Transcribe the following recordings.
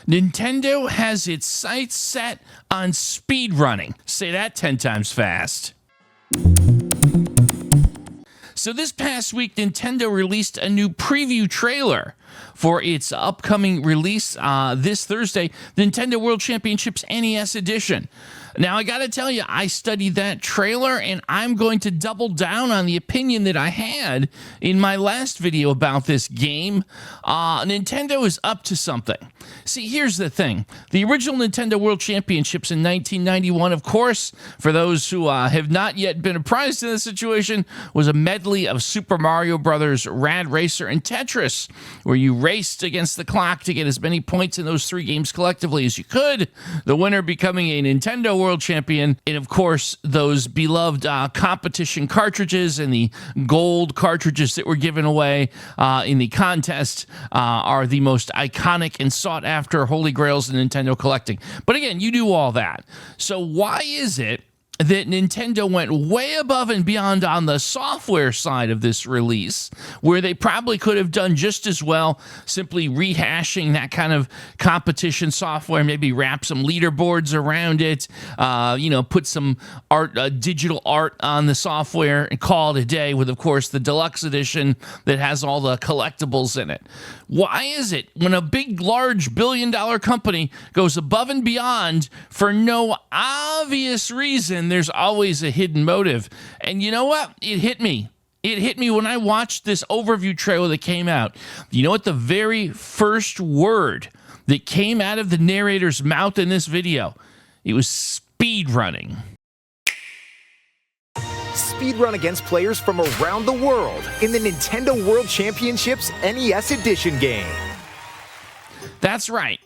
Nintendo has its sights set on speedrunning. Say that 10 times fast. So this past week, Nintendo released a new preview trailer for its upcoming release this Thursday, Nintendo World Championships NES Edition. Now, I got to tell you, I studied that trailer, and I'm going to double down on the opinion that I had in my last video about this game. Nintendo is up to something. See, here's the thing. The original Nintendo World Championships in 1991, of course, for those who have not yet been apprised of the situation, was a medley of Super Mario Brothers, Rad Racer, and Tetris, where you raced against the clock to get as many points in those three games collectively as you could, the winner becoming a Nintendo World Champion. And of course, those beloved competition cartridges and the gold cartridges that were given away in the contest are the most iconic and sought after holy grails in Nintendo collecting. But again, you do all that. So why is it that Nintendo went way above and beyond on the software side of this release, where they probably could have done just as well simply rehashing that kind of competition software, maybe wrap some leaderboards around it, put some art, digital art on the software and call it a day with, of course, the deluxe edition that has all the collectibles in it. Why is it when a big, large billion-dollar company goes above and beyond for no obvious reason, there's always a hidden motive? And you know what? It hit me. It hit me when I watched this overview trailer that came out. You know what? The very first word that came out of the narrator's mouth in this video, it was speedrunning. Speedrun against players from around the world in the Nintendo World Championships NES Edition game. That's right.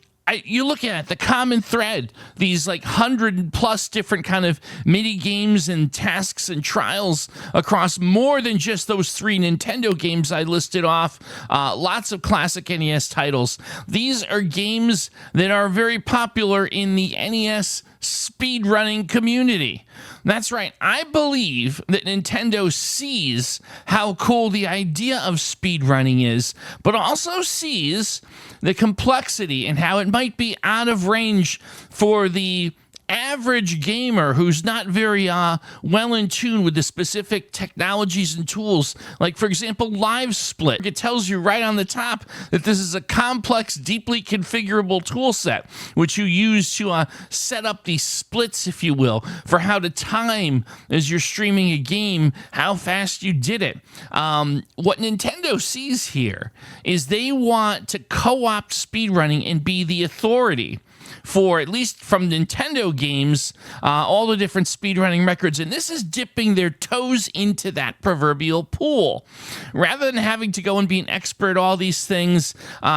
You look at it, the common thread, these like 100+ different kind of mini games and tasks and trials across more than just those three Nintendo games I listed off. Lots of classic NES titles. These are games that are very popular in the NES speedrunning community. That's right. I believe that Nintendo sees how cool the idea of speedrunning is, but also sees the complexity and how it might be out of range for the average gamer who's not very well in tune with the specific technologies and tools. Like, for example, Live Split. It tells you right on the top that this is a complex, deeply configurable tool set, which you use to set up these splits, if you will, for how to time as you're streaming a game, how fast you did it. What Nintendo sees here is they want to co-opt speedrunning and be the authority for, at least from Nintendo games, all the different speedrunning records. And this is dipping their toes into that proverbial pool. Rather than having to go and be an expert at all these things,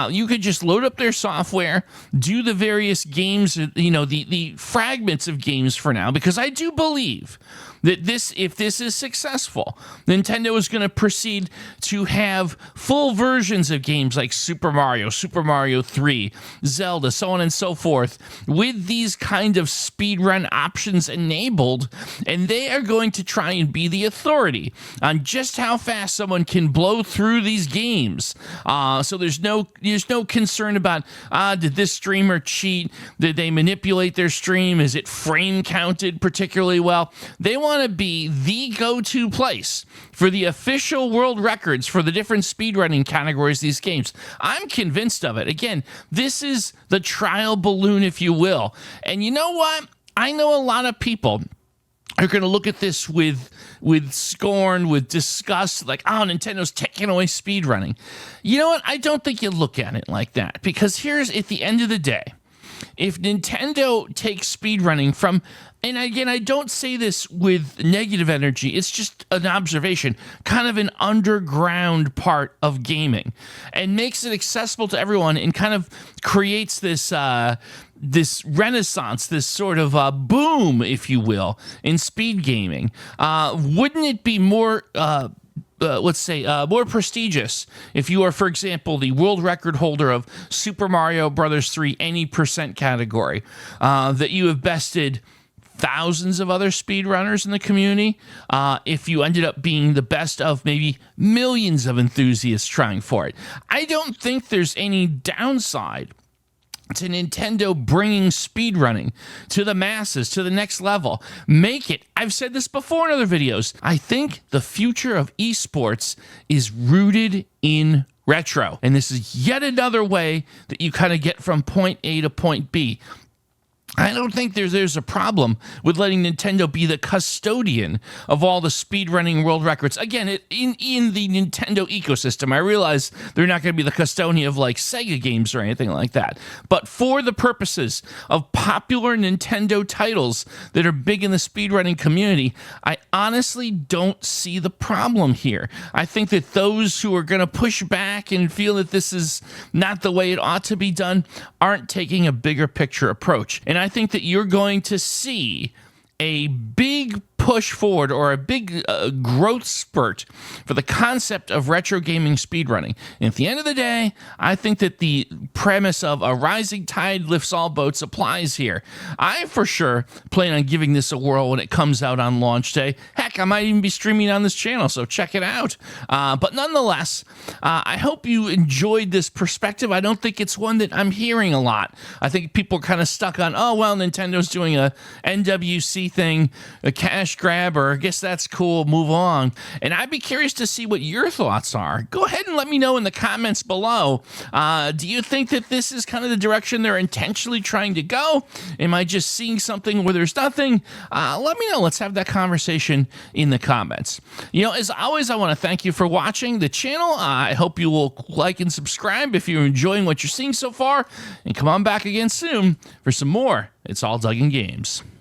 you could just load up their software, do the various games, the fragments of games for now, because I do believe that if this is successful, Nintendo is going to proceed to have full versions of games like Super Mario, Super Mario 3, Zelda, so on and so forth, with these kind of speedrun options enabled, and they are going to try and be the authority on just how fast someone can blow through these games. So there's no concern about, did this streamer cheat? Did they manipulate their stream? Is it frame counted particularly well? They want to be the go-to place for the official world records for the different speedrunning categories of these games. I'm convinced of it. Again, this is the trial balloon, if you will. And you know what? I know a lot of people are going to look at this with scorn, with disgust, like, oh, Nintendo's taking away speedrunning. You know what? I don't think you look at it like that, because here's, at the end of the day, if Nintendo takes speedrunning from, and again, I don't say this with negative energy, it's just an observation, kind of an underground part of gaming, and makes it accessible to everyone and kind of creates this this renaissance, this sort of boom, if you will, in speed gaming, wouldn't it be more more prestigious if you are, for example, the world record holder of Super Mario Brothers 3 any percent category, that you have bested thousands of other speedrunners in the community, if you ended up being the best of maybe millions of enthusiasts trying for it? I don't think there's any downside to Nintendo bringing speedrunning to the masses, to the next level. Make it. I've said this before in other videos. I think the future of esports is rooted in retro. And this is yet another way that you kind of get from point A to point B. I don't think there's a problem with letting Nintendo be the custodian of all the speedrunning world records. Again, in the Nintendo ecosystem, I realize they're not going to be the custodian of like Sega games or anything like that. But for the purposes of popular Nintendo titles that are big in the speedrunning community, I honestly don't see the problem here. I think that those who are going to push back and feel that this is not the way it ought to be done aren't taking a bigger picture approach. And I think that you're going to see a big push forward or a big growth spurt for the concept of retro gaming speedrunning. And at the end of the day, I think that the premise of a rising tide lifts all boats applies here. I for sure plan on giving this a whirl when it comes out on launch day. Heck, I might even be streaming on this channel, so check it out. But nonetheless, I hope you enjoyed this perspective. I don't think it's one that I'm hearing a lot. I think people are kind of stuck on, oh, well, Nintendo's doing a NWC thing, a cash grab, or I guess that's cool, move on. And I'd be curious to see what your thoughts are. Go ahead and let me know in the comments below. Do you think that this is kind of the direction they're intentionally trying to go? Am I just seeing something where there's nothing? Let me know. Let's have that conversation in the comments. You know, as always, I want to thank you for watching the channel. I hope you will like and subscribe if you're enjoying what you're seeing so far. And come on back again soon for some more It's All Dug in Games.